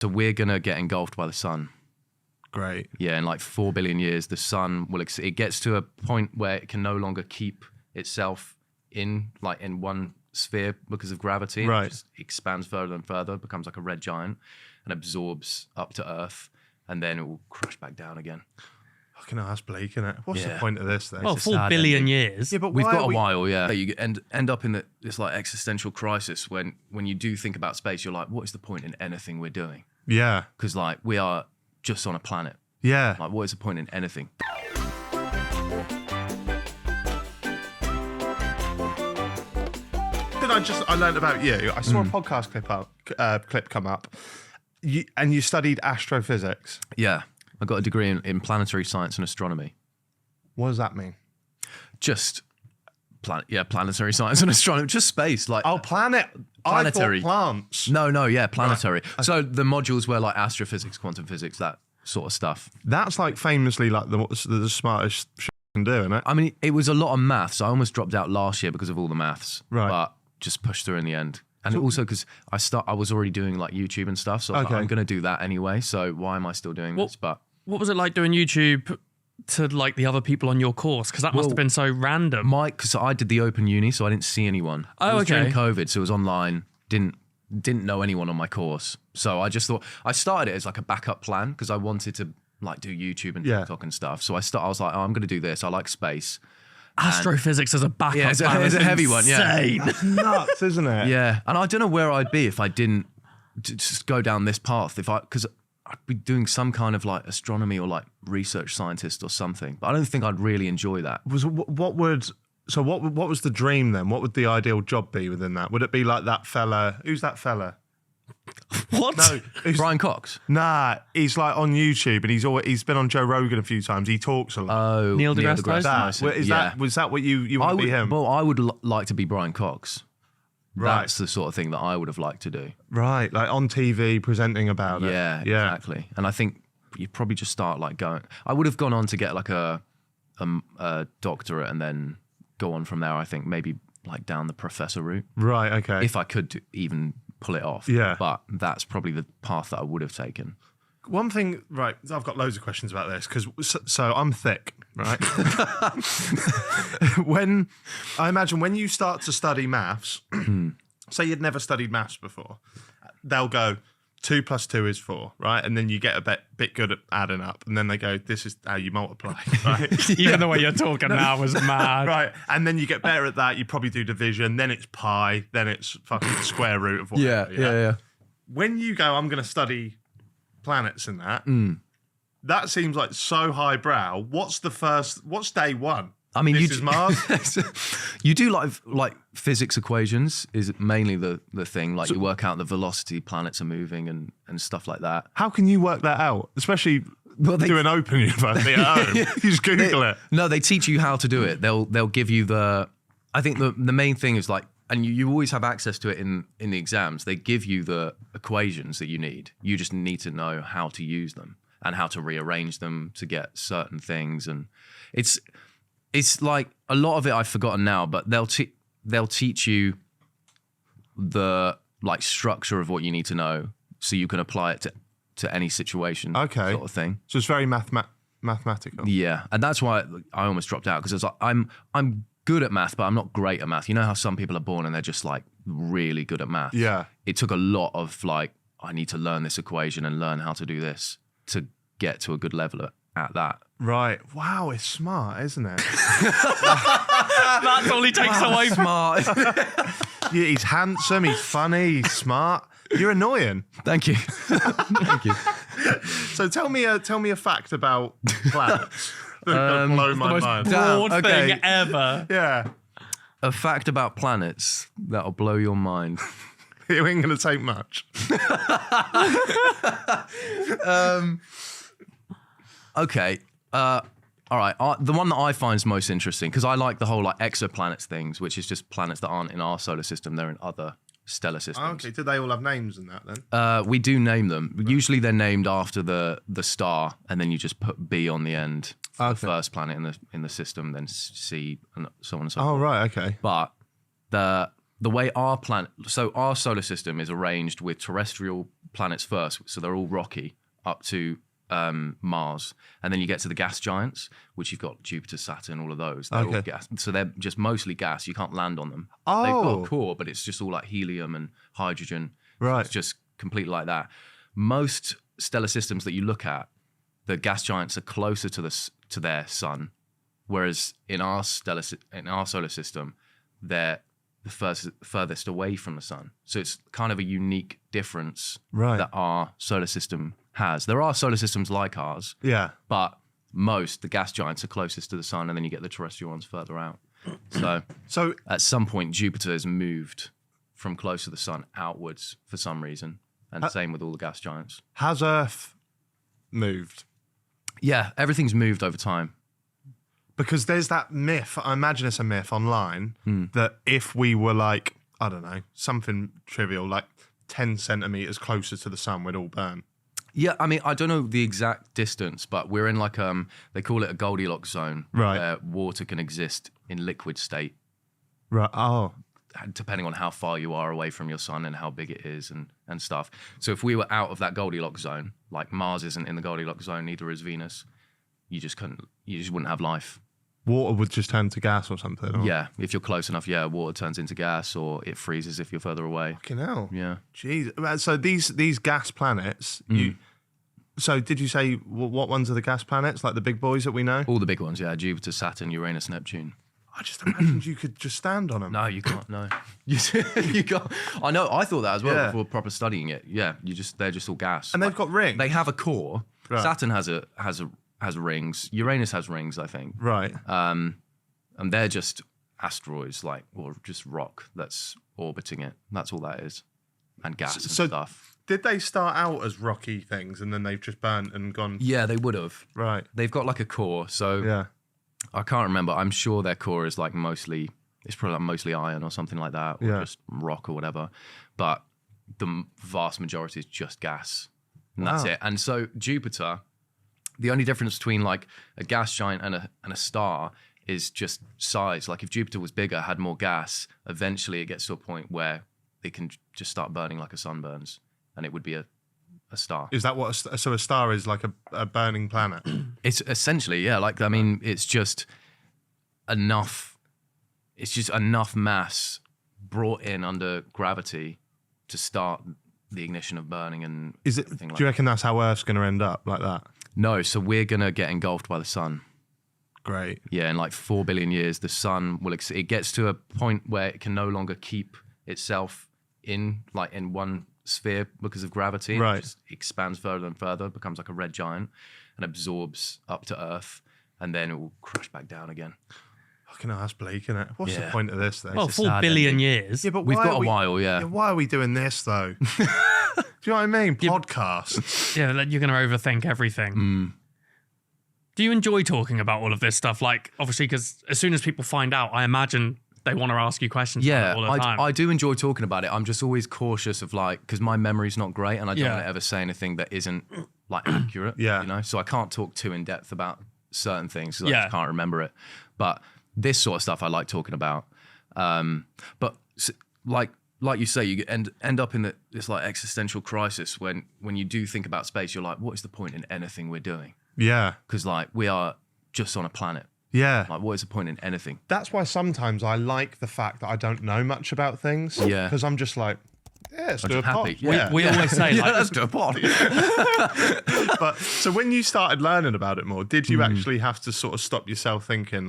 So we're going to get engulfed by the sun. Great. Yeah, in like 4 billion years, the sun will, it gets to a point where it can no longer keep itself in one sphere because of gravity. Right. It just expands further and further, becomes like a red giant and absorbs up to Earth, and then it will crash back down again. Fucking hell, that's bleak, isn't it? What's the point of this then? Well, 4 billion years. Yeah, but We've why got are a we... while, yeah. You end up in this like existential crisis when you do think about space, you're like, what is the point in anything we're doing? Yeah. Because like we are just on a planet. Yeah. Like, what is the point in anything? I learned about you. I saw a podcast clip come up, and you studied astrophysics. Yeah, I got a degree in planetary science and astronomy. What does that mean? Just planetary science and astronomy, just space. Like Planetary. I thought plants. No, yeah, planetary. Right. So the modules were like astrophysics, quantum physics, that sort of stuff. That's like famously like the smartest shit you can do, isn't it? I mean, it was a lot of maths. I almost dropped out last year because of all the maths. Right. But just pushed through in the end. And also because I was already doing like YouTube and stuff, so I was like, I'm going to do that anyway. So why am I still doing this? But what was it like doing YouTube to like the other people on your course? Because that must have been so random. Because I did the open uni, so I didn't see anyone. Oh, it was okay. during COVID, so it was online. Didn't know anyone on my course, so I just thought I started it as like a backup plan because I wanted to like do YouTube and TikTok and stuff. So I was like, I'm going to do this. I like space. Astrophysics as a backup plan. It's a heavy one, yeah. That's nuts, isn't it? Yeah, and I don't know where I'd be if I didn't just go down this path. Because I'd be doing some kind of like astronomy or like research scientist or something. But I don't think I'd really enjoy that. What was the dream then? What would the ideal job be within that? Would it be like that fella? Who's that fella? What? No, Brian Cox. Nah, he's like on YouTube and he's been on Joe Rogan a few times. He talks a lot. Oh, Neil deGrasse Tyson. Was that what you want to be him? Well, I would like to be Brian Cox. Right. That's the sort of thing that I would have liked to do. Right, like on TV presenting about it. Yeah, exactly. And I think you probably just start like going. I would have gone on to get like a doctorate and then go on from there. I think maybe like down the professor route. Right. Okay. If I could even pull it off. Yeah. But that's probably the path that I would have taken. One thing, right, I've got loads of questions about this because so I'm thick, right? I imagine when you start to study maths, say you'd never studied maths before, they'll go 2 + 2 is 4, right? And then you get a bit good at adding up, and then they go, this is how you multiply, right? Even the way you're talking now was mad. Right, and then you get better at that, you probably do division, then it's pi, then it's fucking square root of whatever. Yeah. When you go, I'm going to study planets and that, that seems like so highbrow. What's day one? I mean, this is Mars. You do like physics equations is mainly the thing. Like you work out the velocity planets are moving and stuff like that. How can you work that out? Especially doing open university at home. You just Google it. No, they teach you how to do it. They'll give you I think the main thing is like, and you always have access to it in the exams. They give you the equations that you need. You just need to know how to use them and how to rearrange them to get certain things. And it's like a lot of it I've forgotten now, but they'll teach you the like structure of what you need to know so you can apply it to any situation. Okay. Sort of thing. So it's very mathematical. Yeah, and that's why I almost dropped out because like I'm good at math, but I'm not great at math. You know how some people are born and they're just like really good at math. Yeah. It took a lot of like I need to learn this equation and learn how to do this to get to a good level at that. Right. Wow, it's smart, isn't it? That's all he takes away from. Smart. Yeah, he's handsome, he's funny, he's smart. You're annoying. Thank you. Thank you. So tell me a fact about planets. That'll blow my mind. Broad thing ever. Yeah. A fact about planets that'll blow your mind. It ain't gonna take much. Okay. All right. The one that I find is most interesting because I like the whole like exoplanets things, which is just planets that aren't in our solar system; they're in other stellar systems. Okay. Do they all have names in that then? We do name them. Right. Usually, they're named after the star, and then you just put B on the end for the first planet in the system, then C, and so on and so forth. Oh, right. Okay. But the way our solar system is arranged with terrestrial planets first, so they're all rocky up to Mars, and then you get to the gas giants, which you've got Jupiter, Saturn, all of those. They're all gas, so they're just mostly gas. You can't land on them. Oh, they've got a core, but it's just all like helium and hydrogen. Right, so it's just completely like that. Most stellar systems that you look at, the gas giants are closer to their sun, whereas in our solar system, they're the furthest away from the sun. So it's kind of a unique difference that our solar system has. There are solar systems like ours, but the gas giants are closest to the sun, and then you get the terrestrial ones further out. So at some point, Jupiter has moved from close to the sun outwards for some reason, and same with all the gas giants. Has Earth moved? Yeah, everything's moved over time. Because there's that myth, I imagine it's a myth online, that if we were like, I don't know, something trivial, like 10 centimeters closer to the sun, we'd all burn. Yeah, I mean, I don't know the exact distance, but we're in like, they call it a Goldilocks zone, where water can exist in liquid state. Right, oh. Depending on how far you are away from your sun and how big it is and stuff. So if we were out of that Goldilocks zone, like Mars isn't in the Goldilocks zone, neither is Venus, you just wouldn't have life. Water would just turn to gas or something? Or? Yeah, if you're close enough, water turns into gas, or it freezes if you're further away. Fucking hell. Yeah. Jeez. So these gas planets, so did you say what ones are the gas planets, like the big boys that we know? All the big ones, yeah. Jupiter, Saturn, Uranus, Neptune. I just imagined you could just stand on them. No, you can't. No, you can't. I know. I thought that as well before proper studying it. Yeah, they're just all gas, and they've got rings. They have a core. Right. Saturn has rings. Uranus has rings, I think. Right. And they're just asteroids, or just rock that's orbiting it. That's all that is, and gas and stuff. Did they start out as rocky things and then they've just burnt and gone? Yeah, they would have. Right. They've got like a core, so I can't remember. I'm sure their core is like mostly iron or something like that, or just rock or whatever. But the vast majority is just gas, and that's it. And so Jupiter, the only difference between like a gas giant and a star is just size. Like if Jupiter was bigger, had more gas, eventually it gets to a point where it can just start burning like a sun burns, and it would be a star. Is that what? So a star is like a burning planet? It's essentially, yeah. Like, I mean, it's just enough. It's just enough mass brought in under gravity to start the ignition of burning and everything. Do you reckon that's how Earth's going to end up, like that? No. So we're going to get engulfed by the sun. Great. Yeah, in like 4 billion years, the sun will. It gets to a point where it can no longer keep itself in one sphere because of gravity. Right. It just expands further and further, becomes like a red giant, and absorbs up to Earth, and then it will crash back down again. Fucking hell, that's bleak, isn't it? What's the point of this then? Well, 4 billion years. Yeah, but we've got a while, yeah. Why are we doing this though? Do you know what I mean? Podcasts. Yeah, you're going to overthink everything. Do you enjoy talking about all of this stuff? Like, obviously, because as soon as people find out, I imagine they want to ask you questions about it all the time. I do enjoy talking about it. I'm just always cautious of because my memory's not great, and I don't want to ever say anything that isn't accurate. Yeah. You know, so I can't talk too in depth about certain things because I just can't remember it. But this sort of stuff I like talking about. But like you say, you end up in this existential crisis when you do think about space. You're like, what is the point in anything we're doing? Yeah. Because we are just on a planet. Yeah. What is the point in anything? That's why sometimes I like the fact that I don't know much about things. Yeah. Because I'm just like, let's do a pod. Yeah. We always say, let's do a pod. But so when you started learning about it more, did you actually have to sort of stop yourself thinking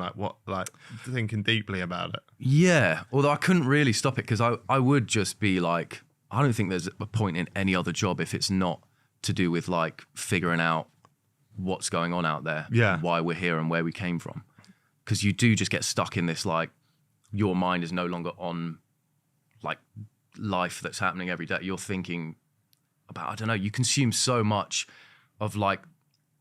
thinking deeply about it? Yeah. Although I couldn't really stop it because I would just be like, I don't think there's a point in any other job if it's not to do with figuring out what's going on out there. Yeah. And why we're here and where we came from. Because you do just get stuck in this, your mind is no longer on, life that's happening every day. You're thinking about, I don't know, you consume so much of,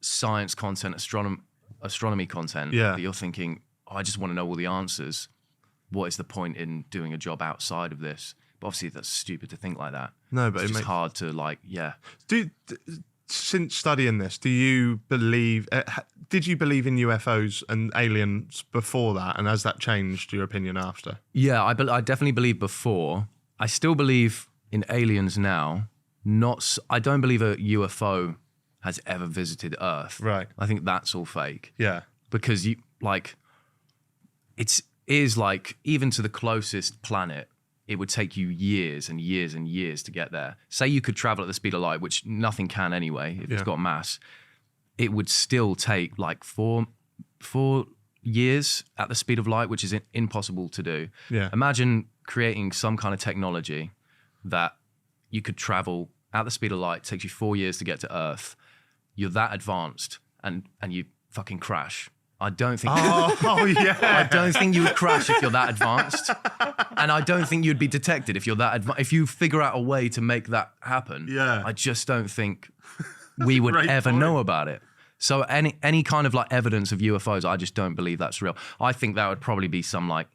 science content, astronomy content, that you're thinking, I just want to know all the answers. What is the point in doing a job outside of this? But obviously that's stupid to think like that. No, but it's just hard to, Since studying this, do you believe? Did you believe in UFOs and aliens before that, and has that changed your opinion after? Yeah, I definitely believed before. I still believe in aliens now, I don't believe a UFO has ever visited Earth. Right. I think that's all fake. Yeah. Because it is like, even to the closest planet, it would take you years and years and years to get there. Say you could travel at the speed of light, which nothing can anyway, if it's got mass. It would still take like four years at the speed of light, which is impossible to do. Yeah. Imagine creating some kind of technology that you could travel at the speed of light, takes you 4 years to get to Earth. You're that advanced and you fucking crash. I don't think. Oh yeah. I don't think you would crash if you're that advanced, and I don't think you'd be detected if you're that advanced. If you figure out a way to make that happen, I just don't think we would ever know about it. So any kind of like evidence of UFOs, I just don't believe that's real. I think that would probably be some like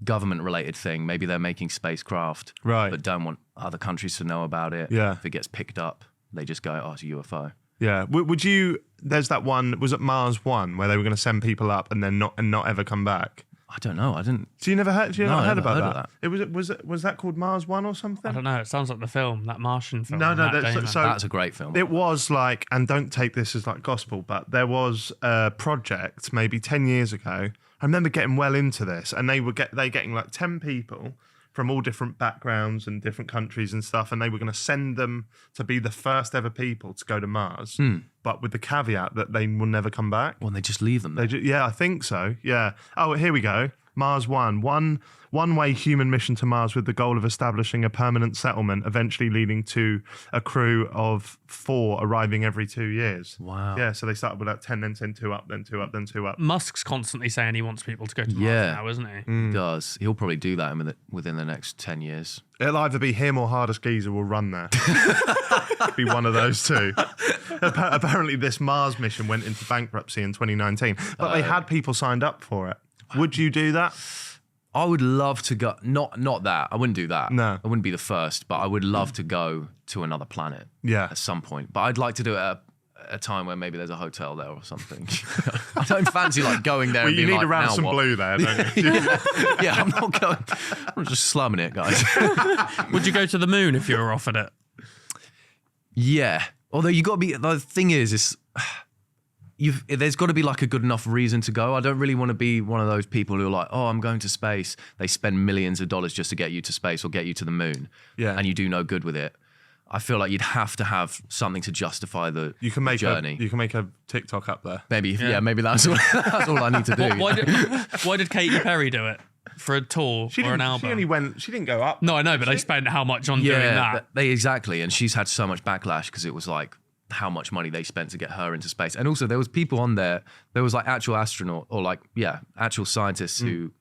government-related thing. Maybe they're making spacecraft, but don't want other countries to know about it. Yeah. If it gets picked up, they just go, "Oh, it's a UFO." Yeah. Would you? There's that one. Was it Mars One where they were going to send people up and then not ever come back? I don't know. I didn't. So you never heard? You never heard never about heard that? of that. Was that called Mars One or something? I don't know. It sounds like the film, that Martian film. No, Matt Damon. That's a great film. It was like, and don't take this as like gospel, but there was a project maybe 10 years ago. I remember getting well into this, and they getting like 10 people from all different backgrounds and different countries and stuff, and they were going to send them to be the first ever people to go to Mars, but with the caveat that they will never come back. Well, they just leave them there. Yeah, I think so. Yeah. Oh, here we go. Mars one-way human mission to Mars with the goal of establishing a permanent settlement, eventually leading to a crew of 4 arriving every 2 years. Wow. Yeah, so they started with like 10, then send 2 up, then 2 up, then 2 up. Musk's constantly saying he wants people to go to Mars now, isn't he? He does. He'll probably do that within the next 10 years. It'll either be him or Hardest Geezer will run there. Be one of those two. Apparently this Mars mission went into bankruptcy in 2019, but they had people signed up for it. Would you do that? I would love to go. Not that. I wouldn't do that. No. I wouldn't be the first, but I would love to go to another planet. Yeah. At some point. But I'd like to do it at a time where maybe there's a hotel there or something. I don't fancy like going there. Well, and you being need like, a ransom blue there, don't you? Yeah, I'm not going. I'm just slumming it, guys. Would you go to the moon if you were offered it? Yeah. Although you got to be. The thing is there's got to be like a good enough reason to go. I don't really want to be one of those people who are like, oh, I'm going to space. They spend millions of dollars just to get you to space or get you to the moon. Yeah. And you do no good with it. I feel like you'd have to have something to justify the journey. You can make a TikTok up there. Maybe, maybe that's all I need to do. Why did Katy Perry do it? For a tour or an album? She didn't go up. No, I know, but they spent how much on doing that? Exactly. And she's had so much backlash because it was like how much money they spent to get her into space. And also there was people on there, there was like actual astronaut or like, actual scientists who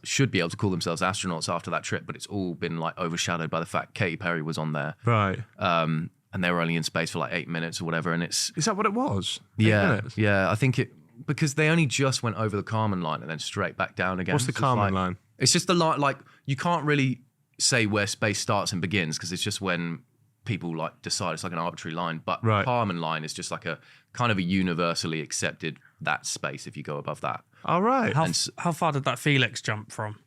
should be able to call themselves astronauts after that trip, but it's all been like overshadowed by the fact Katy Perry was on there. Right. And they were only in space for like 8 minutes or whatever. And is that what it was? 8 minutes? Yeah. I think because they only just went over the Kármán line and then straight back down again. What's the Kármán line? It's just the line, like you can't really say where space starts and begins because it's just when people like decide it's like an arbitrary line, but Kármán line is just like a kind of a universally accepted that space if you go above that. All right. How far did that Felix jump from?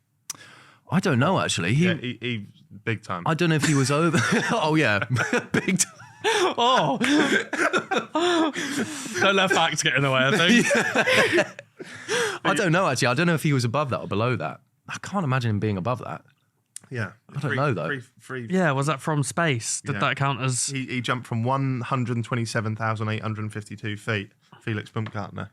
I don't know actually. He big time. I don't know if he was over. Oh yeah, big time. Oh, don't let facts get in the way. I think. I don't know actually. I don't know if he was above that or below that. I can't imagine him being above that. Yeah, I don't know though. Yeah, was that from space? Did that count as? He jumped from 127,852 feet. Felix Baumgartner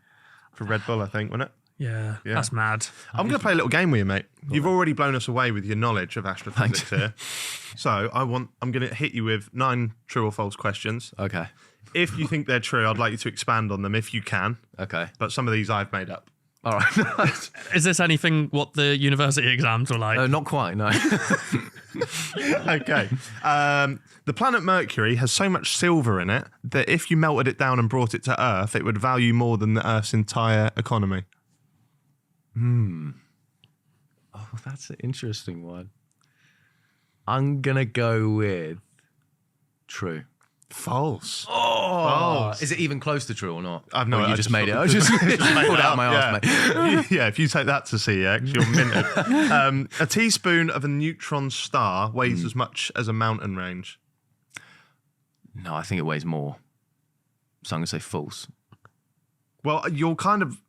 for Red Bull, I think, wasn't it? Yeah, that's mad. I'm going to play a little game with you, mate. You've already blown us away with your knowledge of astrophysics here. So I'm going to hit you with 9 true or false questions. Okay. If you think they're true, I'd like you to expand on them if you can. Okay. But some of these I've made up. All right. Is this anything what the university exams were like? Not quite, no. Okay. The planet Mercury has so much silver in it that if you melted it down and brought it to Earth, it would value more than the Earth's entire economy. Oh, that's an interesting one. I'm going to go with true. False. Oh, is it even close to true or not? I've no. You just made it. I just pulled it out of my ass, mate. Yeah, if you take that to CX, you're minted. A teaspoon of a neutron star weighs as much as a mountain range. No, I think it weighs more. So I'm going to say false. Well, you're kind of.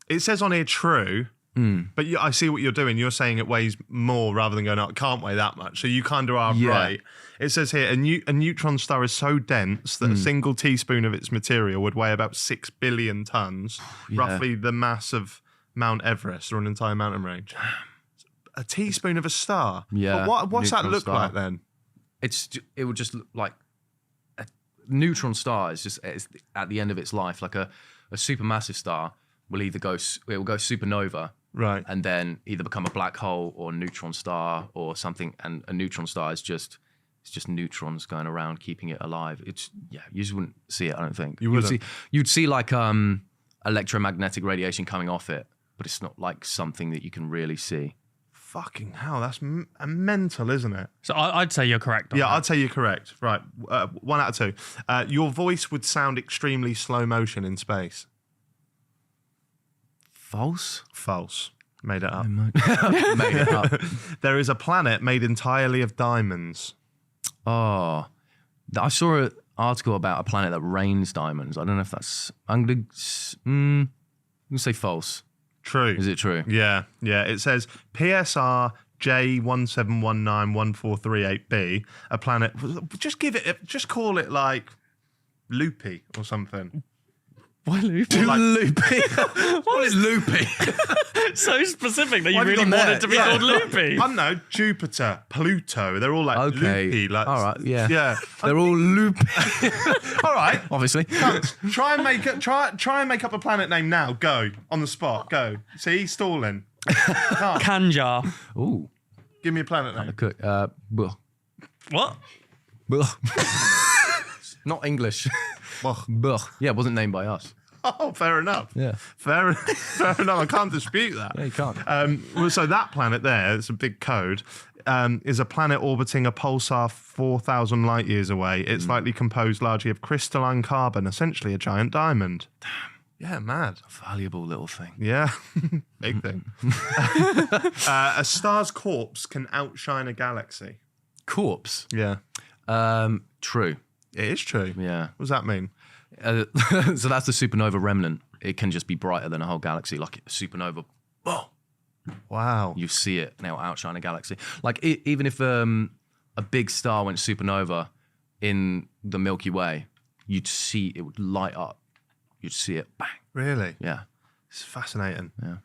It says on here true, but I see what you're doing. You're saying it weighs more rather than going, oh, it can't weigh that much. So you kind of are right. It says here a neutron star is so dense that a single teaspoon of its material would weigh about 6 billion tons, roughly the mass of Mount Everest or an entire mountain range. A teaspoon of a star. Yeah. But what's that neutron look star. like then? It would just look like a neutron star is just it's at the end of its life, like a supermassive star will either go supernova, Right. and then either become a black hole or a neutron star or something. And a neutron star is just neutrons going around keeping it alive. You just wouldn't see it. I don't think you'd see like electromagnetic radiation coming off it, but it's not like something that you can really see. Fucking hell, that's mental, isn't it? So I'd say you're correct. On that. I'd say you're correct. Right, 1 out of 2. Your voice would sound extremely slow motion in space. False. False. Made it up. Made it up. There is a planet made entirely of diamonds. Oh, I saw an article about a planet that rains diamonds. I don't know if that's. I'm gonna say false. True. Is it true? Yeah. It says PSR J17191438b, a planet. Just call it like Loopy or something. Why loopy? Loopy. What is loopy? So specific that you Why have you really gone want there? it to be Yeah. called loopy. I don't know, Jupiter, Pluto. They're all like Okay. loopy. Like, all right. Yeah. Yeah. They're all loopy. All right. Obviously. Try and make up a planet name now. Go on the spot. Go. See, he's stalling. Can't. Kanjar. Ooh. Give me a planet name. Good. What? Not English. Ugh. Yeah, it wasn't named by us. Oh, fair enough. Yeah. Fair enough. I can't dispute that. Yeah, you can't. Well, so that planet there, it's a big code, is a planet orbiting a pulsar 4,000 light years away. It's likely composed largely of crystalline carbon, essentially a giant diamond. Yeah, mad. Valuable little thing. Yeah, big thing. A star's corpse can outshine a galaxy. Corpse. Yeah, True. it is true. Yeah. What does that mean? So that's the supernova remnant. It can just be brighter than a whole galaxy, like a supernova. Oh, Wow. you see it now outshine a galaxy. Like even if a big star went supernova in the Milky Way, you'd see it would light up. You'd see it, bang. Really? Yeah. It's fascinating. Yeah.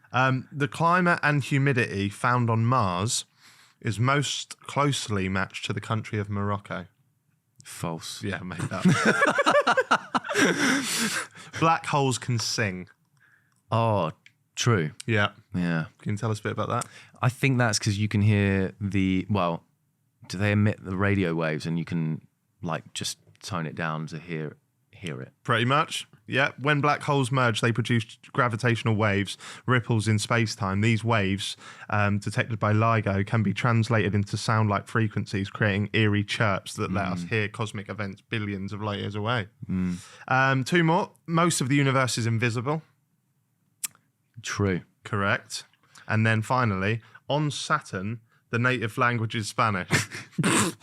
The climate and humidity found on Mars is most closely matched to the country of Morocco. False. Yeah, made that. Black holes can sing. Oh, true. Yeah. Yeah. Can you tell us a bit about that? I think that's because you can hear do they emit the radio waves and you can like just tone it down to hear it? Pretty much. Yeah. When black holes merge, they produce gravitational waves, ripples in space-time. These waves, detected by LIGO, can be translated into sound-like frequencies, creating eerie chirps that let us hear cosmic events billions of light years away. 2 more. Most of the universe is invisible. True. Correct. And then finally, on Saturn, the native language is Spanish.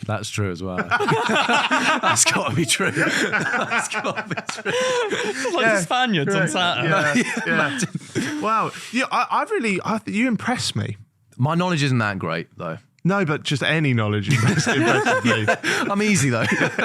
That's true as well. That's got to be true. That's got to be true. It's like the Spaniards on Saturn. Yeah. Wow. Yeah, you impress me. My knowledge isn't that great though. No, but just any knowledge impresses me. I'm easy though.